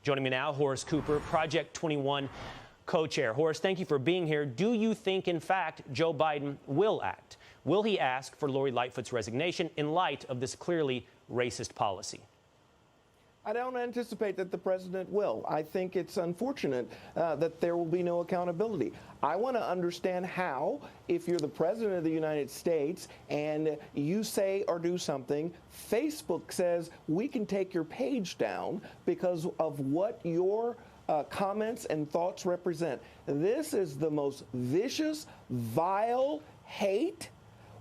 Joining me now, Horace Cooper, Project 21 co-chair. Horace, thank you for being here. Do you think, in fact, Joe Biden will act? Will he ask for Lori Lightfoot's resignation in light of this clearly racist policy? I don't anticipate that the president will. I think it's unfortunate that there will be no accountability. I want to understand how, if you're the president of the United States and you say or do something, Facebook says we can take your page down because of what your comments and thoughts represent. This is the most vicious, vile hate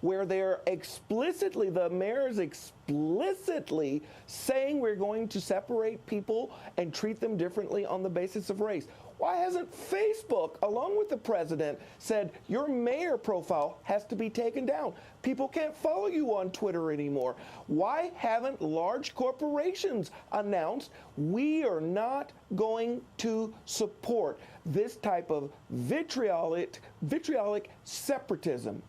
where they're explicitly, the mayor is explicitly saying we're going to separate people and treat them differently on the basis of race. Why hasn't Facebook, along with the president, said your mayor profile has to be taken down? People can't follow you on Twitter anymore. Why haven't large corporations announced we are not going to support this type of vitriolic separatism?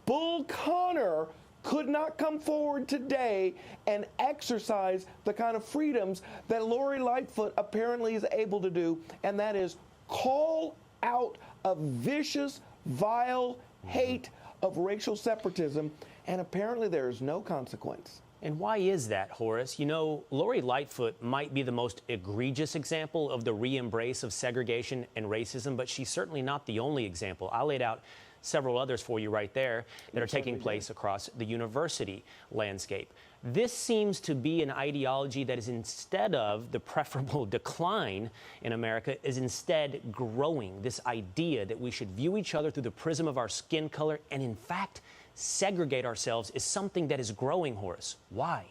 Bull Connor could not come forward today and exercise the kind of freedoms that Lori Lightfoot apparently is able to do, and that is call out a vicious, vile hate of racial separatism, and apparently there is no consequence. And why is that, Horace? You know, Lori Lightfoot might be the most egregious example of the re-embrace of segregation and racism, but she's certainly not the only example. I laid out several others for you right there that are taking place across the university landscape. This seems to be an ideology that is, instead of the preferable decline in America, is instead growing. This idea that we should view each other through the prism of our skin color and, in fact, segregate ourselves is something that is growing, Horace. Why?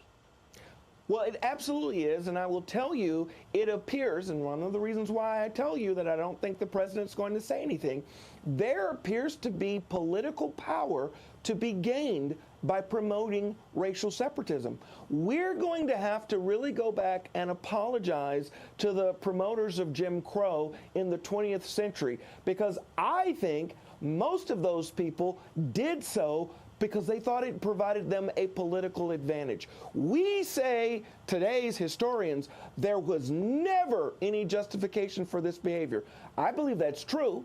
Well, it absolutely is, and I will tell you, it appears, and one of the reasons why I tell you that I don't think the president's going to say anything, there appears to be political power to be gained by promoting racial separatism. We're going to have to really go back and apologize to the promoters of Jim Crow in the 20th century, because I think most of those people did so because they thought it provided them a political advantage. We say, today's historians, there was never any justification for this behavior. I believe that's true,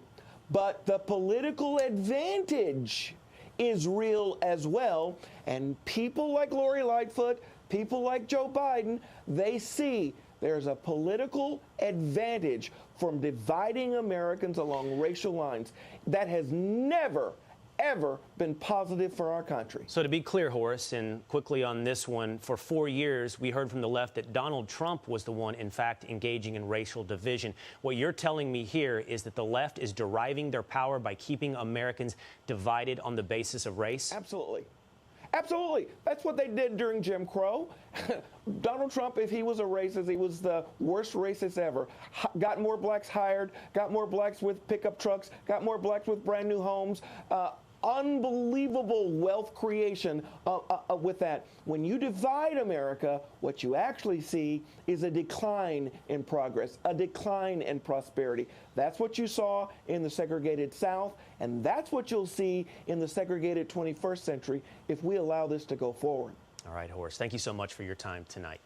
but the political advantage is real as well, and people like Lori Lightfoot, people like Joe Biden, they see there's a political advantage from dividing Americans along racial lines that has never ever been positive for our country. So to be clear, Horace, and quickly on this one, for 4 years, we heard from the left that Donald Trump was the one, in fact, engaging in racial division. What you're telling me here is that the left is deriving their power by keeping Americans divided on the basis of race? Absolutely. Absolutely. That's what they did during Jim Crow. Donald Trump, if he was a racist, he was the worst racist ever. Got more blacks hired, got more blacks with pickup trucks, got more blacks with brand new homes. Unbelievable wealth creation with that. When you divide America, what you actually see is a decline in progress, a decline in prosperity. That's what you saw in the segregated South, and that's what you'll see in the segregated 21st century if we allow this to go forward. All right, Horace, thank you so much for your time tonight.